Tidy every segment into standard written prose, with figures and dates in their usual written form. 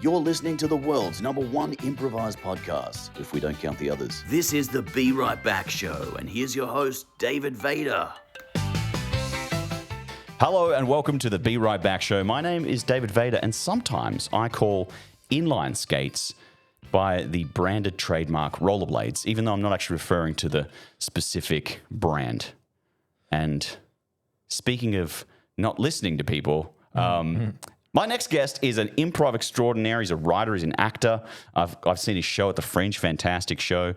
You're listening to the world's #1 improvised podcast, if we don't count the others. This is the Be Right Back Show, and here's your host, David Vader. Hello and welcome to the Be Right Back Show. My name is David Vader, and sometimes I call inline skates by the branded trademark rollerblades, even though I'm not actually referring to the specific brand. And speaking of not listening to people, my next guest is an improv extraordinaire. He's a writer, he's an actor. I've seen his show at the Fringe, fantastic show.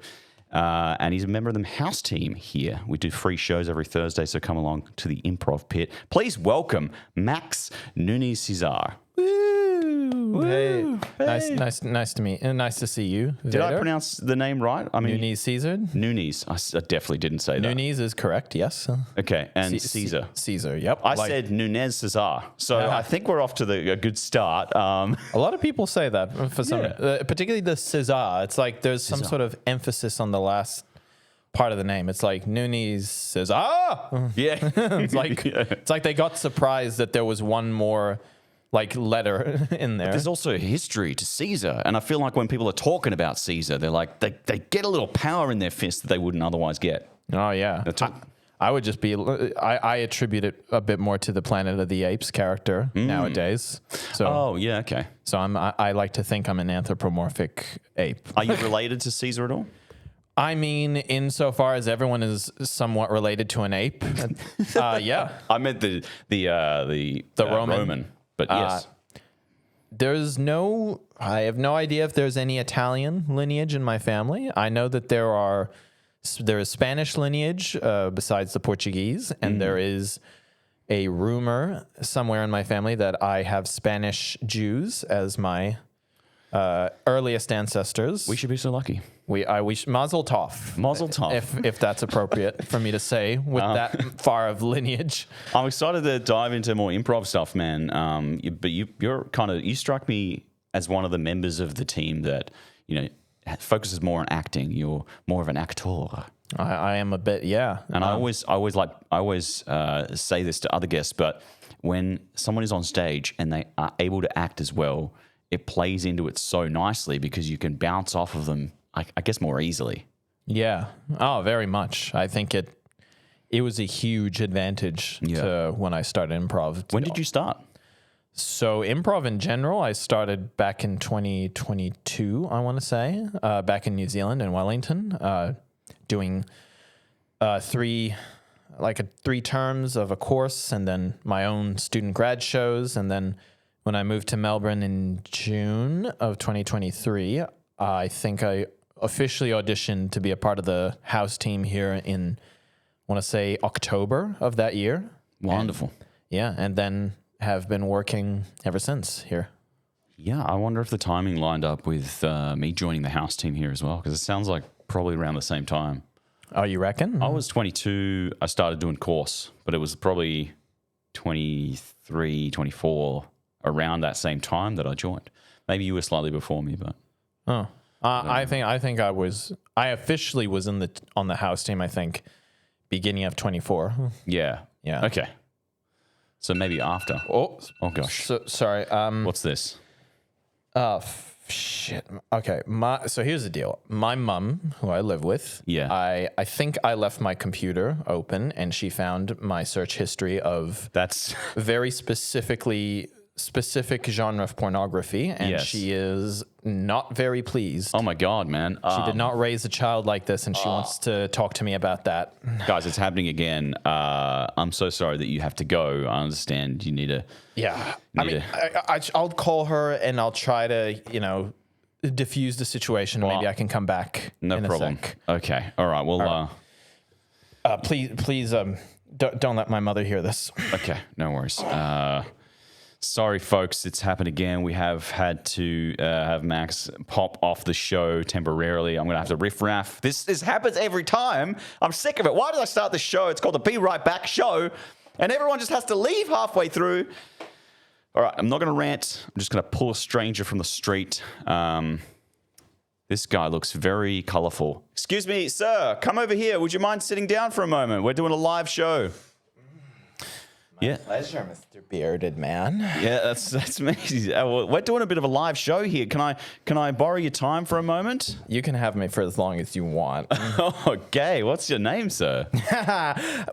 And he's a member of the house team here. We do free shows every Thursday, so come along to the Improv Pit. Please welcome Max Nunes-Cesar. Hey. Nice to meet. Nice to see you. Did I pronounce the name right? I mean, Nunes-Cesar. Nunes. I definitely didn't say that. Nunes is correct. Yes. Okay, and Caesar. Caesar. Yep. I said Nunes-Cesar, so I think we're off to a good start. A lot of people say that for some, particularly the Cesar. It's like there's some sort of emphasis on the last part of the name. It's like Nunes-Cesar. Yeah, it's like they got surprised that there was one more letter in there. But there's also a history to Caesar, and I feel like when people are talking about Caesar, they're like they get a little power in their fist that they wouldn't otherwise get. Oh yeah, I would just be. I attribute it a bit more to the Planet of the Apes character nowadays. So okay. So I like to think I'm an anthropomorphic ape. Are you related to Caesar at all? I mean, insofar as everyone is somewhat related to an ape. Yeah. I meant the Roman. But yes. I have no idea if there's any Italian lineage in my family. I know that there is Spanish lineage besides the Portuguese, and there is a rumor somewhere in my family that I have Spanish Jews as my earliest ancestors. We should be so lucky. We Mazel tov. Mazel tov. If that's appropriate for me to say with that far of lineage. I'm excited to dive into more improv stuff, man. But you struck me as one of the members of the team that, focuses more on acting. You're more of an actor. I am a bit, yeah. And I always say this to other guests, but when someone is on stage and they are able to act as well, it plays into it so nicely because you can bounce off of them, I guess, more easily. Yeah. Oh, very much. I think it was a huge advantage to when I started improv. When did you start? So improv in general, I started back in 2022, I want to say, back in New Zealand in Wellington, doing three terms of a course and then my own student grad shows. And then when I moved to Melbourne in June of 2023, I think I officially auditioned to be a part of the house team here in, I want to say, October of that year. Wonderful. And then have been working ever since here. Yeah, I wonder if the timing lined up with me joining the house team here as well, because it sounds like probably around the same time. Oh, you reckon? I was 22. I started doing course, but it was probably 23, 24, around that same time that I joined. Maybe you were slightly before me, but... I think I officially was on the house team, I think, beginning of 24. Yeah. Okay. So maybe after. Oh gosh. So, sorry. What's this? Shit. Okay. So here's the deal. My mom, who I live with, I think I left my computer open and she found my search history of very specific genre of pornography, and she is not very pleased. Oh my God, man. She did not raise a child like this, and she wants to talk to me about that. Guys, it's happening again. I'm so sorry that you have to go. I understand you need to... Yeah. I'll call her and I'll try to, diffuse the situation. Maybe I can come back in problem. a sec. Okay. All right. Well, please don't let my mother hear this. Okay. No worries. Sorry, folks, it's happened again. We have had to have Max pop off the show temporarily. I'm going to have to riff-raff. This happens every time. I'm sick of it. Why did I start this show? It's called the Be Right Back Show, and everyone just has to leave halfway through. All right, I'm not going to rant. I'm just going to pull a stranger from the street. This guy looks very colorful. Excuse me, sir, come over here. Would you mind sitting down for a moment? We're doing a live show. Yeah. Pleasure, Mr. Bearded Man. Yeah, that's amazing. We're doing a bit of a live show here. Can I borrow your time for a moment? You can have me for as long as you want. Okay. What's your name, sir?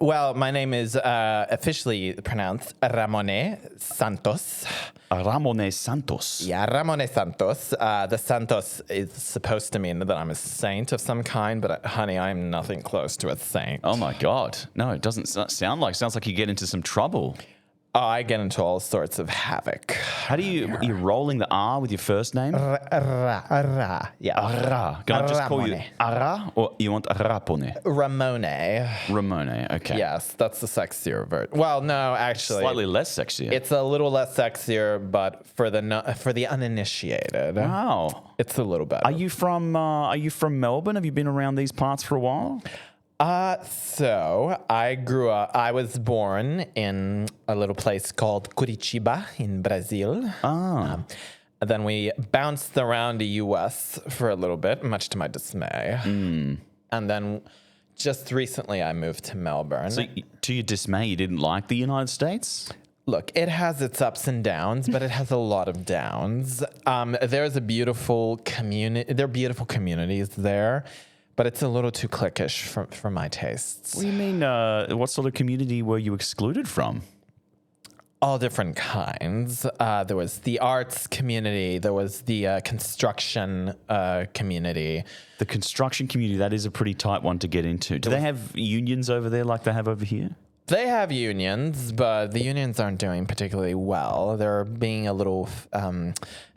Well, my name is officially pronounced Ramoné Santos. Ramoné Santos. Yeah, Ramoné Santos. The Santos is supposed to mean that I'm a saint of some kind, but honey, I'm nothing close to a saint. Oh my God. No, it doesn't sound like. Sounds like you get into some trouble. Oh, I get into all sorts of havoc. How do you're rolling the R with your first name? Yeah. Ara. Can I just call you Ramoné. Ara, or you want Rapone? Ramoné. Ramone. Okay. Yes, that's the sexier version. Well, no, actually. Slightly less sexy. It's a little less sexier, but for the uninitiated, Wow. it's a little better. Are you from Melbourne? Have you been around these parts for a while? So I was born in a little place called Curitiba in Brazil. Then we bounced around the U.S. for a little bit, much to my dismay. And then just recently I moved to Melbourne. So, to your dismay, you didn't like the United States? Look, it has its ups and downs, but it has a lot of downs. There's a beautiful community. There are beautiful communities there. But it's a little too cliquish for my tastes. What do you mean? What sort of community were you excluded from? All different kinds. There was the arts community. There was the construction community. The construction community, that is a pretty tight one to get into. Do they have unions over there like they have over here? They have unions, but the unions aren't doing particularly well. They're being a little, how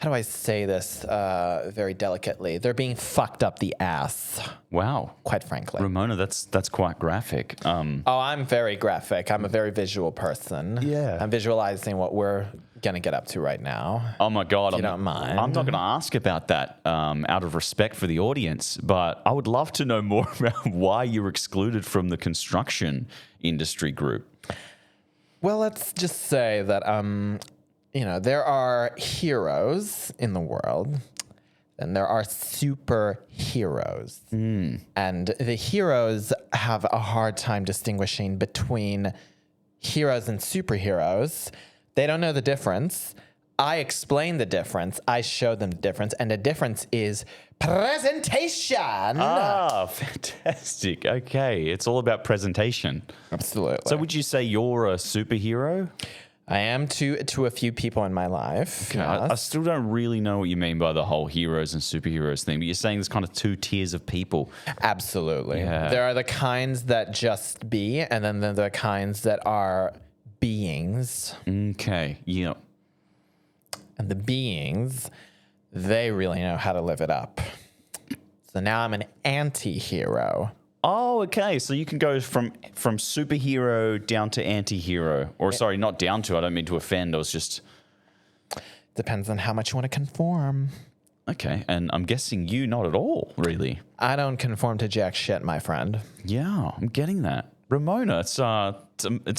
do I say this very delicately? They're being fucked up the ass. Wow. Quite frankly. Ramona, that's quite graphic. Oh, I'm very graphic. I'm a very visual person. Yeah. I'm visualizing what we're going to get up to right now. Oh my God. If you don't mind. I'm not going to ask about that out of respect for the audience, but I would love to know more about why you were excluded from the construction industry group. Well, let's just say that, there are heroes in the world and there are superheroes. And the heroes have a hard time distinguishing between heroes and superheroes. They don't know the difference. I explain the difference. I show them the difference. And the difference is presentation. Ah, fantastic. Okay. It's all about presentation. Absolutely. So would you say you're a superhero? I am to a few people in my life. Okay. I still don't really know what you mean by the whole heroes and superheroes thing, but you're saying there's kind of two tiers of people. Absolutely. Yeah. There are the kinds that just be, and then there are the kinds that are beings. Okay. Yeah. And the beings, they really know how to live it up. So now I'm an anti-hero. Oh, okay. So you can go from superhero down to anti-hero. Or sorry, not down to. I don't mean to offend. I was just... Depends on how much you want to conform. Okay. And I'm guessing you not at all, really. I don't conform to jack shit, my friend. Yeah, I'm getting that. Ramona, it's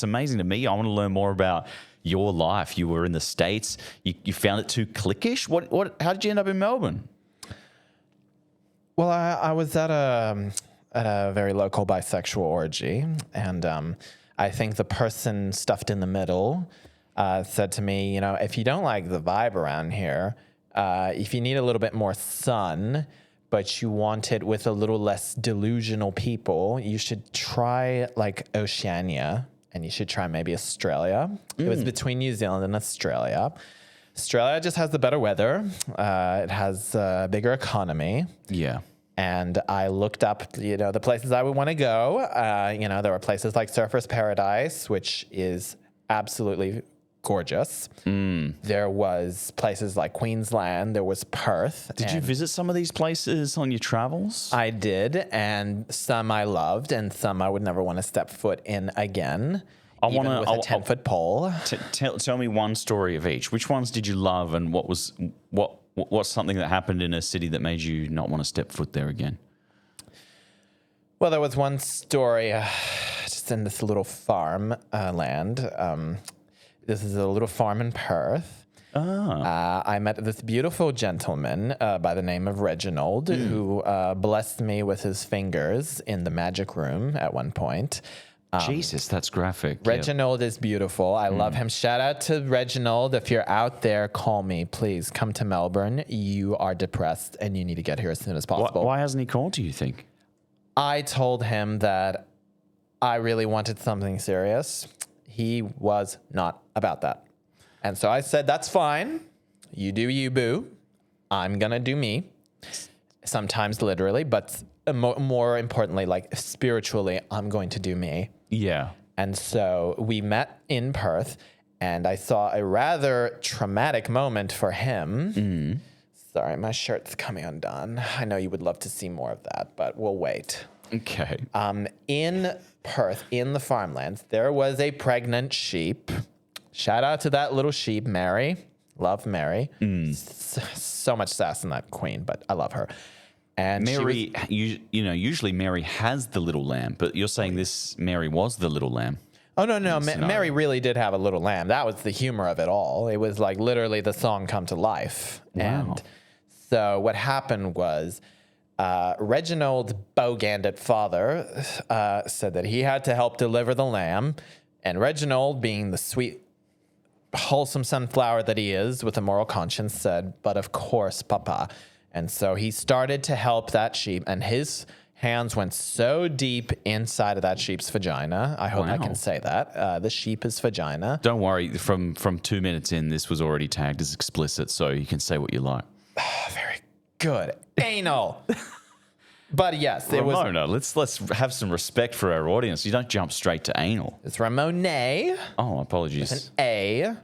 amazing to me. I want to learn more about your life. You were in the States. You found it too cliquish. How did you end up in Melbourne? Well, I was at a very local bisexual orgy, and I think the person stuffed in the middle said to me, if you don't like the vibe around here, if you need a little bit more sun, but you want it with a little less delusional people, you should try like Oceania, and you should try maybe Australia. It was between New Zealand and Australia. Australia just has the better weather. It has a bigger economy. Yeah. And I looked up, the places I would want to go. There were places like Surfer's Paradise, which is absolutely gorgeous. There was places like Queensland. There was Perth. Did you visit some of these places on your travels? I did, and some I loved, and some I would never want to step foot in again. Even with a 10-foot pole. Tell me one story of each. Which ones did you love, and what's something that happened in a city that made you not want to step foot there again? Well, there was one story just in this little farm land. This is a little farm in Perth. I met this beautiful gentleman by the name of Reginald, who blessed me with his fingers in the magic room at one point. Jesus, that's graphic. Yeah. Reginald is beautiful. I love him. Shout out to Reginald. If you're out there, call me, please. Come to Melbourne. You are depressed and you need to get here as soon as possible. Why hasn't he called, do you think? I told him that I really wanted something serious. He was not about that. And so I said, that's fine. You do you, boo. I'm going to do me. Sometimes literally, but more importantly, like spiritually, I'm going to do me. Yeah. And so we met in Perth, and I saw a rather traumatic moment for him. Sorry, my shirt's coming undone. I know you would love to see more of that, but we'll wait. Okay. In Perth, in the farmlands, there was a pregnant sheep. Shout out to that little sheep, Mary. Love Mary. So much sass in that queen, but I love her. And Mary, usually Mary has the little lamb, but you're saying this Mary was the little lamb. Oh, no. Mary really did have a little lamb. That was the humor of it all. It was like literally the song come to life. Wow. And so what happened was Reginald's Bogandit father said that he had to help deliver the lamb. And Reginald, being the sweet, wholesome sunflower that he is with a moral conscience, said, but of course, Papa. And so he started to help that sheep, and his hands went so deep inside of that sheep's vagina. I hope I can say that. The sheep is vagina. Don't worry. From 2 minutes in, this was already tagged as explicit, so you can say what you like. Very good. Anal. But yes, it was. Ramona, let's have some respect for our audience. You don't jump straight to anal. It's Ramoné. Oh, apologies. With an A,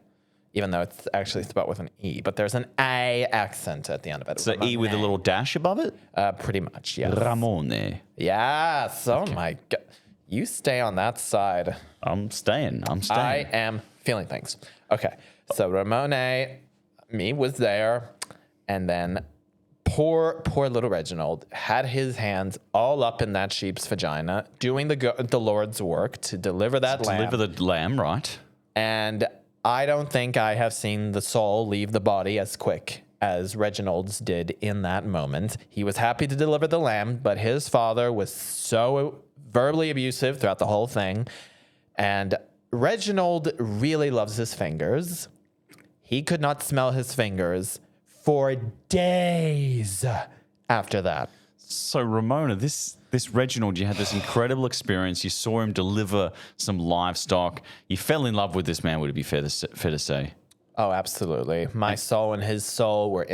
even though it's actually spelled with an E, but there's an A accent at the end of it. So Ramoné. E with a little dash above it? Pretty much, yes. Ramoné. Yes. Oh my God. You stay on that side. I'm staying. I am feeling things. Okay. So Ramoné, me was there, and then poor little Reginald had his hands all up in that sheep's vagina, doing the Lord's work to deliver that lamb. Deliver the lamb, right? And I don't think I have seen the soul leave the body as quick as Reginald's did in that moment. He was happy to deliver the lamb, but his father was so verbally abusive throughout the whole thing. And Reginald really loves his fingers. He could not smell his fingers for days after that. So, Ramona, this Reginald, you had this incredible experience. You saw him deliver some livestock. You fell in love with this man, would it be fair to say? Oh, absolutely. My soul and his soul were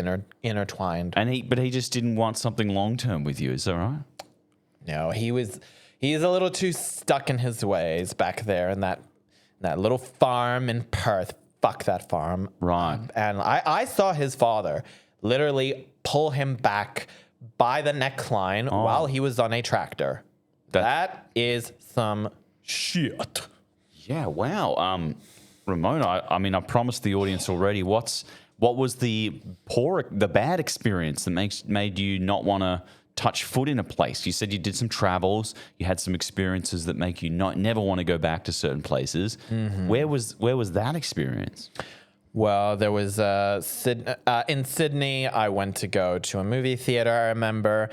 intertwined. But he just didn't want something long-term with you, is that right? No, he's a little too stuck in his ways back there in that little farm in Perth. Fuck that farm. Right. And I saw his father literally pull him back by the neckline while he was on a tractor. That is some shit. Yeah, wow. Ramona, I mean, I promised the audience already. What was the bad experience that made you not want to touch foot in a place? You said you did some travels, you had some experiences that make you never want to go back to certain places. Mm-hmm. Where was that experience? Well, there was in Sydney. I went to go to a movie theater, I remember,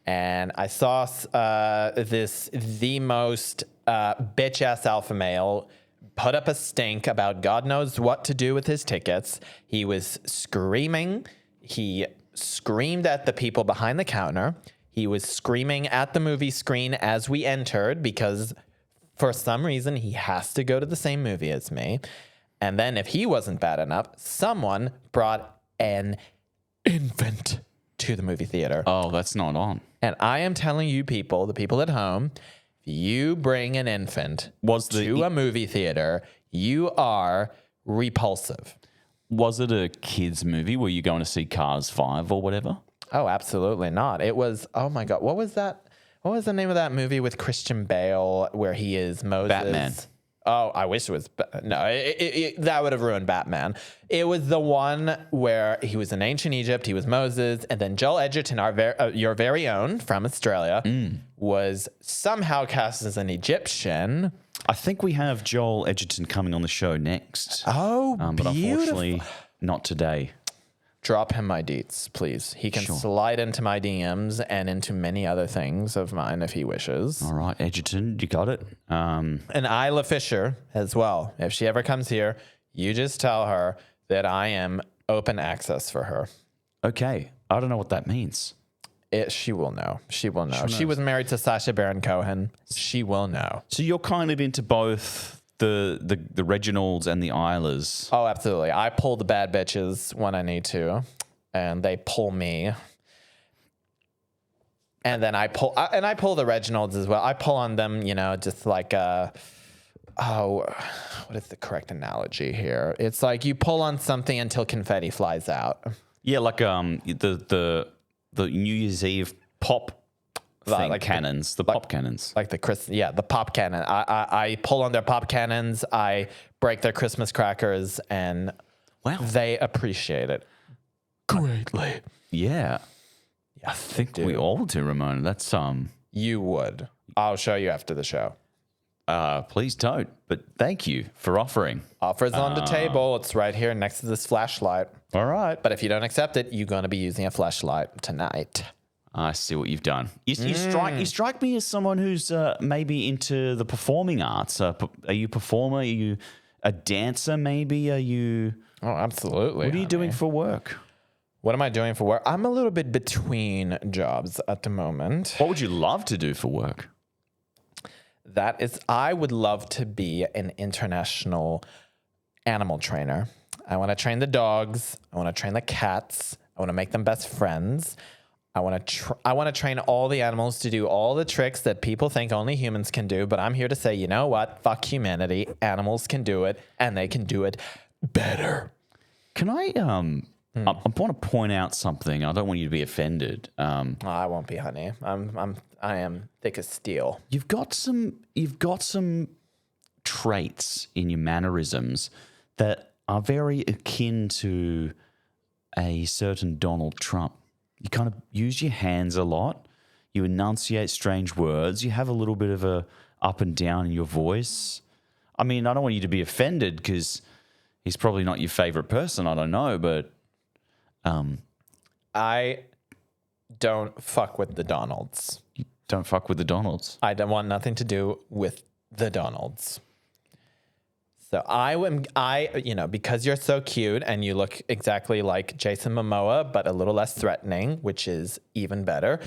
and I saw the most bitch ass alpha male put up a stink about God knows what to do with his tickets. He was screaming. He screamed at the people behind the counter. He was screaming at the movie screen as we entered because for some reason he has to go to the same movie as me. And then if he wasn't bad enough, someone brought an infant to the movie theater. Oh, that's not on. And I am telling you people, the people at home, if you bring an infant to a movie theater, you are repulsive. Was it a kids movie? Were you going to see Cars 5 or whatever? Oh, absolutely not. It was, oh my God, what was that? What was the name of that movie with Christian Bale where he is Moses? Batman. Oh, I wish it was. No, that would have ruined Batman. It was the one where he was in ancient Egypt, he was Moses, and then Joel Edgerton, your very own from Australia, was somehow cast as an Egyptian. I think we have Joel Edgerton coming on the show next. Oh, but unfortunately, not today. Drop him my deets, please. He can slide into my DMs and into many other things of mine if he wishes. All right, Edgerton, you got it. And Isla Fisher as well. If she ever comes here, you just tell her that I am open access for her. Okay. I don't know what that means. She will know. She will know. She was married to Sacha Baron Cohen. She will know. So you're kind of into both the Reginalds and the Islas. Oh, absolutely. I pull the bad bitches when I need to, and they pull me. And then I pull the Reginalds as well. I pull on them, just like what is the correct analogy here? It's like you pull on something until confetti flies out. Yeah, like the New Year's Eve pop thing, like cannons, the pop cannons. Like the pop cannon. I pull on their pop cannons, I break their Christmas crackers, and they appreciate it greatly. Yeah. I think we all do, Ramona. That's You would. I'll show you after the show. Please don't, but thank you for offering. Offers on the table. It's right here next to this flashlight. All right. But if you don't accept it, you're going to be using a flashlight tonight. I see what you've done. You strike me as someone who's maybe into the performing arts. Are you a performer? Are you a dancer maybe? Are you... Oh, absolutely. What are you doing for work? What am I doing for work? I'm a little bit between jobs at the moment. What would you love to do for work? I would love to be an international animal trainer. I want to train the dogs. I want to train the cats. I want to make them best friends. I want to train all the animals to do all the tricks that people think only humans can do. But I'm here to say, you know what? Fuck humanity. Animals can do it, and they can do it better. Can I I want to point out something. I don't want you to be offended. I won't be, honey. I am thick as steel. You've got some traits in your mannerisms that are very akin to a certain Donald Trump. You kind of use your hands a lot. You enunciate strange words. You have a little bit of a up and down in your voice. I mean, I don't want you to be offended because he's probably not your favorite person. I don't know, but I don't fuck with the Donalds. You don't fuck with the Donalds? I don't want nothing to do with the Donalds. So because you're so cute and you look exactly like Jason Momoa, but a little less threatening, which is even better,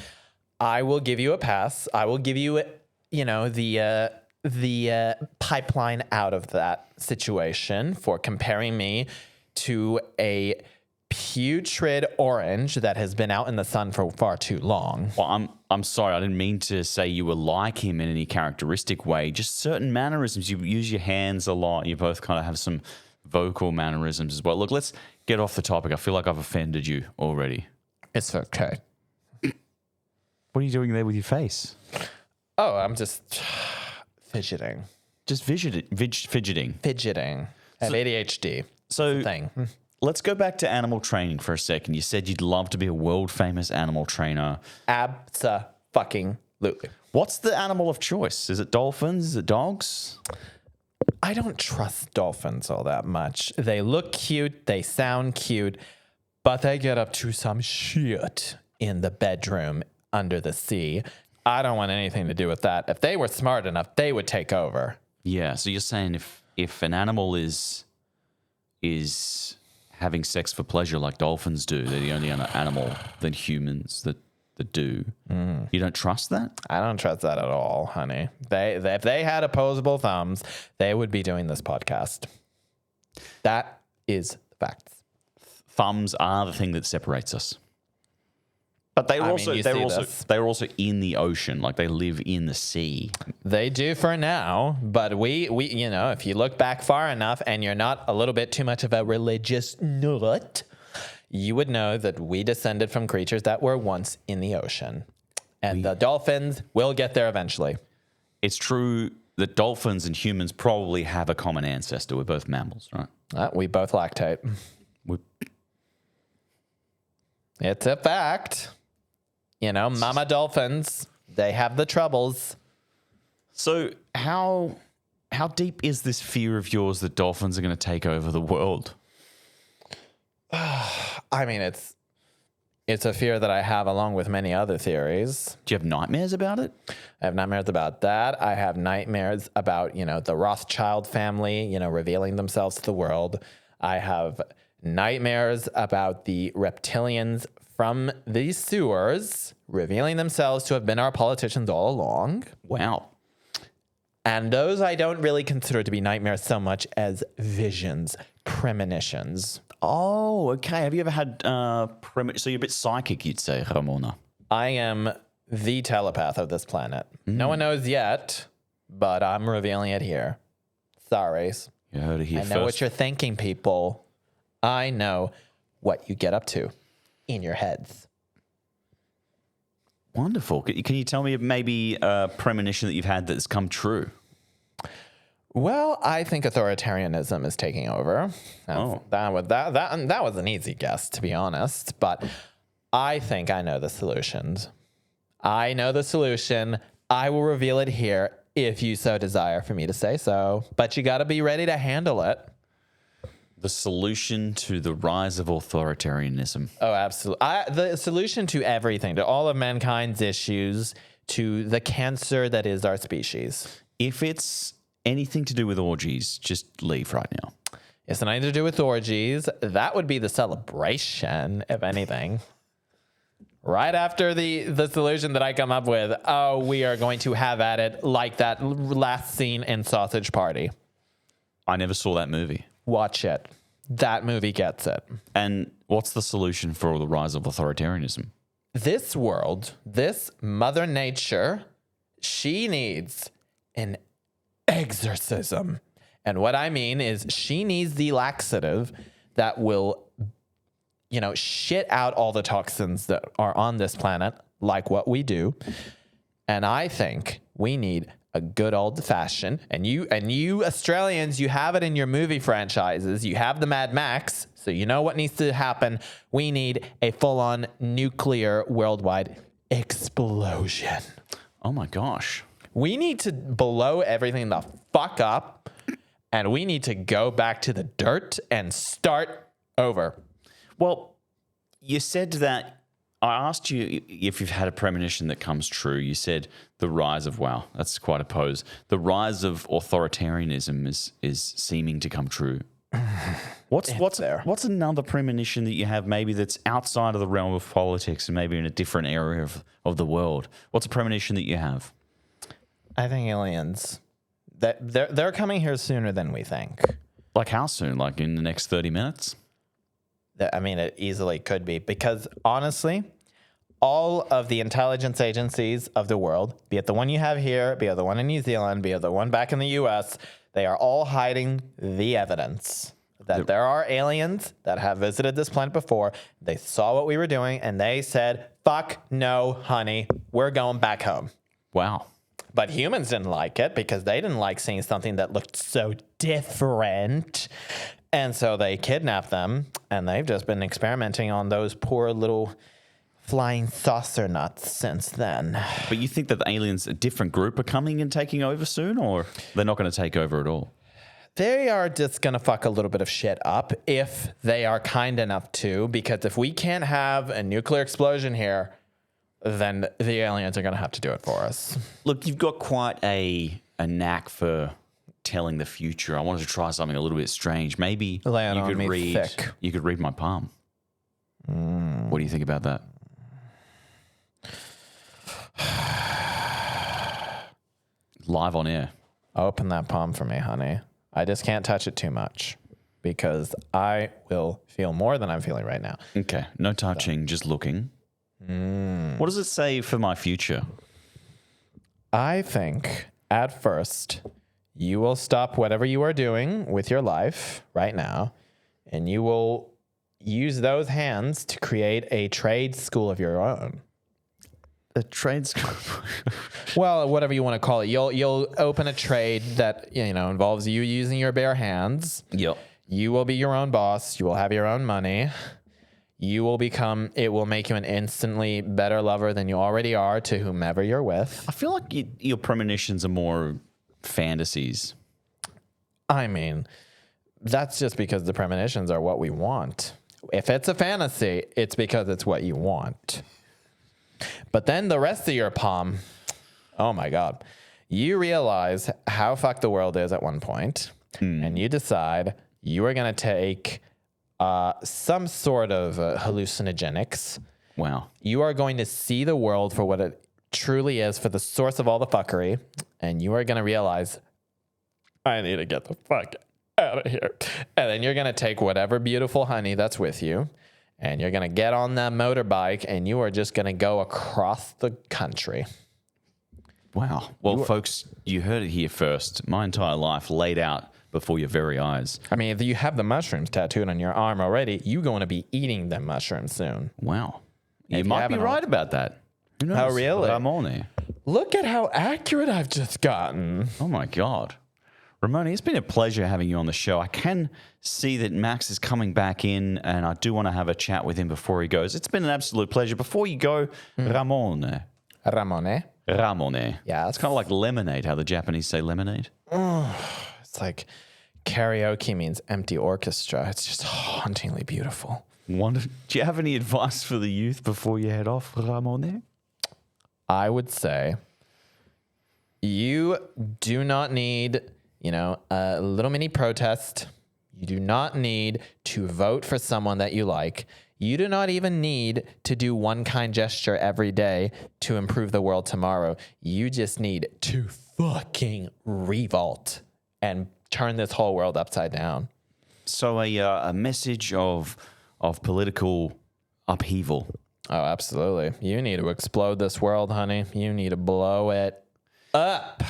I will give you a pass. I will give you, the pipeline out of that situation for comparing me to a putrid orange that has been out in the sun for far too long. Well, I'm sorry. I didn't mean to say you were like him in any characteristic way. Just certain mannerisms. You use your hands a lot. You both kind of have some vocal mannerisms as well. Look, let's get off the topic. I feel like I've offended you already. It's okay. What are you doing there with your face? Oh, I'm just fidgeting. Just fidgeting. Fidgeting. I have ADHD. So thing. Let's go back to animal training for a second. You said you'd love to be a world-famous animal trainer. Abso-fucking-lutely. What's the animal of choice? Is it dolphins? Is it dogs? I don't trust dolphins all that much. They look cute. They sound cute. But they get up to some shit in the bedroom under the sea. I don't want anything to do with that. If they were smart enough, they would take over. Yeah, so you're saying if an animal is having sex for pleasure like dolphins do, they're the only animal than humans that do. You don't trust that? I don't trust that at all, honey. If they had opposable thumbs, they would be doing this podcast. That is the facts. Thumbs are the thing that separates us. But they're also in the ocean, like they live in the sea. They do for now, but we if you look back far enough and you're not a little bit too much of a religious nut, you would know that we descended from creatures that were once in the ocean. And the dolphins will get there eventually. It's true that dolphins and humans probably have a common ancestor. We're both mammals, right? We both lactate. It's a fact. Mama dolphins, they have the troubles. So how deep is this fear of yours that dolphins are going to take over the world? I mean, it's a fear that I have along with many other theories. Do you have nightmares about it? I have nightmares about that. I have nightmares about, the Rothschild family, revealing themselves to the world. I have nightmares about the reptilians from these sewers revealing themselves to have been our politicians all along. Wow. And those I don't really consider to be nightmares so much as visions, premonitions. Oh, okay. Have you ever had so you're a bit psychic, you'd say, Ramona? I am the telepath of this planet. No one knows yet, but I'm revealing it here. Sorry. You heard it here I first. know what you're thinking, people. I know what you get up to in your heads. Wonderful. Can you tell me maybe a premonition that you've had that's come true? Well, I think authoritarianism is taking over. That was an easy guess, to be honest. But I think I know the solutions. I know the solution. I will reveal it here if you so desire for me to say so. But you got to be ready to handle it. The solution to the rise of authoritarianism. Oh, absolutely. The solution to everything, to all of mankind's issues, to the cancer that is our species. If it's anything to do with orgies, just leave right now. It's nothing to do with orgies. That would be the celebration, if anything. Right after the solution that I come up with, we are going to have at it like that last scene in Sausage Party. I never saw that movie. Watch it. That movie gets it. And what's the solution for the rise of authoritarianism? This world, this Mother Nature, she needs an exorcism. And what I mean is she needs the laxative that will, shit out all the toxins that are on this planet, like what we do. And I think we need a good old fashioned, and you Australians, you have it in your movie franchises. You have the Mad Max, so you know what needs to happen. We need a full-on nuclear worldwide explosion. Oh my gosh. We need to blow everything the fuck up, and we need to go back to the dirt and start over. Well, you said that I asked you if you've had a premonition that comes true. You said the rise of, wow, that's quite a pose. The rise of authoritarianism is seeming to come true. What's another premonition that you have maybe that's outside of the realm of politics and maybe in a different area of the world? What's a premonition that you have? I think aliens. That they're coming here sooner than we think. Like how soon? Like in the next 30 minutes? I mean, it easily could be, because honestly, all of the intelligence agencies of the world, be it the one you have here, be it the one in New Zealand, be it the one back in the US, they are all hiding the evidence that there are aliens that have visited this planet before. They saw what we were doing and they said, fuck no, honey, we're going back home. Wow. But humans didn't like it because they didn't like seeing something that looked so different. And so they kidnapped them, and they've just been experimenting on those poor little flying saucer nuts since then. But you think that the aliens, a different group, are coming and taking over soon, or they're not going to take over at all? They are just going to fuck a little bit of shit up if they are kind enough to, because if we can't have a nuclear explosion here, then the aliens are going to have to do it for us. Look, you've got quite a knack for telling the future. I wanted to try something a little bit strange. Maybe you could read my palm. What do you think about that? Live on air. Open that palm for me, honey. I just can't touch it too much because I will feel more than I'm feeling right now. Okay. No touching, just looking. What does it say for my future? I think at first you will stop whatever you are doing with your life right now, and you will use those hands to create a trade school of your own. A trade school? Well, whatever you want to call it. You'll open a trade that involves you using your bare hands. Yep. You will be your own boss. You will have your own money. It will make you an instantly better lover than you already are to whomever you're with. I feel like your premonitions are more fantasies. I mean, that's just because the premonitions are what we want. If it's a fantasy, it's because it's what you want. But then the rest of your palm, oh my God, you realize how fucked the world is at one point, and you decide you are going to take some sort of hallucinogenics. Wow. You are going to see the world for what it truly is, for the source of all the fuckery, and you are going to realize, I need to get the fuck out of here. And then you're going to take whatever beautiful honey that's with you, and you're going to get on that motorbike, and you are just going to go across the country. Wow. Well, folks, you heard it here first. My entire life laid out before your very eyes. I mean, if you have the mushrooms tattooed on your arm already, you're going to be eating them mushrooms soon. Wow. You If you might be haven't right about that. Who knows? Oh, really? Ramoné. Look at how accurate I've just gotten. Oh, my God. Ramoné, it's been a pleasure having you on the show. I can see that Max is coming back in, and I do want to have a chat with him before he goes. It's been an absolute pleasure. Before you go, Ramoné. Ramoné. Ramoné. Yeah, It's kind of like lemonade, how the Japanese say lemonade. It's like karaoke means empty orchestra. It's just hauntingly beautiful. Do you have any advice for the youth before you head off, Ramoné? I would say you do not need, a little mini protest. You do not need to vote for someone that you like. You do not even need to do one kind gesture every day to improve the world tomorrow. You just need to fucking revolt and turn this whole world upside down. So a message of political upheaval. Oh, absolutely. You need to explode this world, honey. You need to blow it up.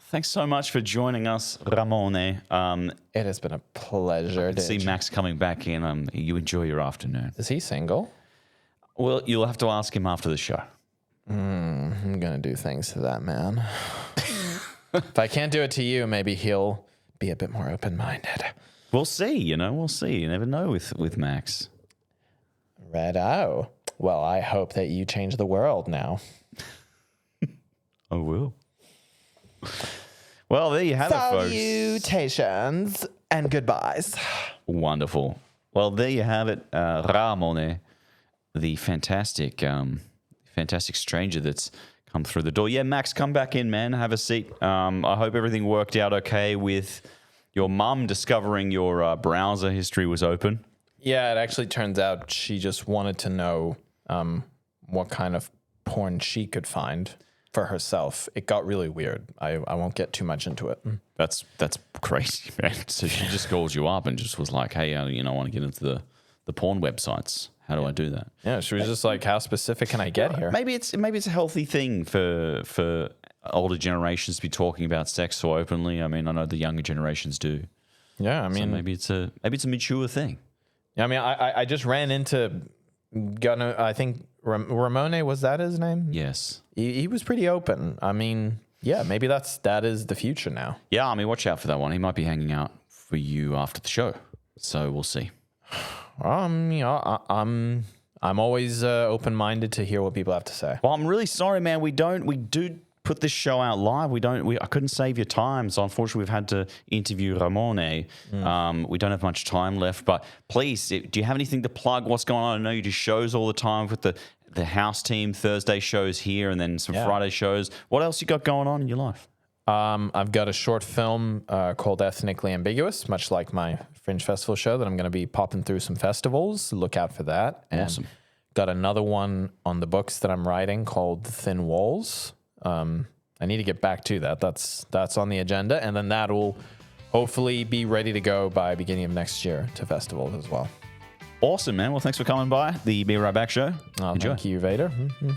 Thanks so much for joining us, Ramoné. It has been a pleasure. To see Max coming back in. You enjoy your afternoon. Is he single? Well, you'll have to ask him after the show. I'm going to do things to that man. If I can't do it to you, maybe he'll be a bit more open-minded. We'll see, we'll see. You never know with Max. Red-o. Well, I hope that you change the world now. I will. Well, there you have it, folks. Salutations and goodbyes. Wonderful. Well, there you have it. Ramoné, the fantastic stranger that's come through the door. Yeah, Max, come back in, man. Have a seat. I hope everything worked out okay with your mum discovering your browser history was open. Yeah, it actually turns out she just wanted to know what kind of porn she could find for herself. It got really weird. I won't get too much into it. That's crazy, man. So she just called you up and just was like, hey, I want to get into the porn websites. How do I do that? Yeah, she was just like, how specific can I get here? Maybe it's a healthy thing for older generations to be talking about sex so openly. I mean, I know the younger generations do. Yeah, I mean, so maybe it's a mature thing. Yeah, I mean, I just ran into, I think Ramoné, was that his name? Yes. He was pretty open. I mean, yeah, maybe that is the future now. Yeah, I mean, watch out for that one. He might be hanging out for you after the show. So we'll see. I'm always open-minded to hear what people have to say. Well, I'm really sorry, man. We do put this show out live. I couldn't save your time, so unfortunately we've had to interview Ramoné. We don't have much time left, but please, do you have anything to plug? What's going on? I know you do shows all the time with the house team, Thursday shows here, and then some Friday shows. What else you got going on in your life? I've got a short film called Ethnically Ambiguous, much like my Fringe Festival show that I'm going to be popping through some festivals. Look out for that. Awesome. And got another one on the books that I'm writing called Thin Walls. I need to get back to that. That's on the agenda, and then that will hopefully be ready to go by beginning of next year to festivals as well. Awesome, man. Well, thanks for coming by the Be Right Back Show. Enjoy. Thank you, Vader. Mm-hmm.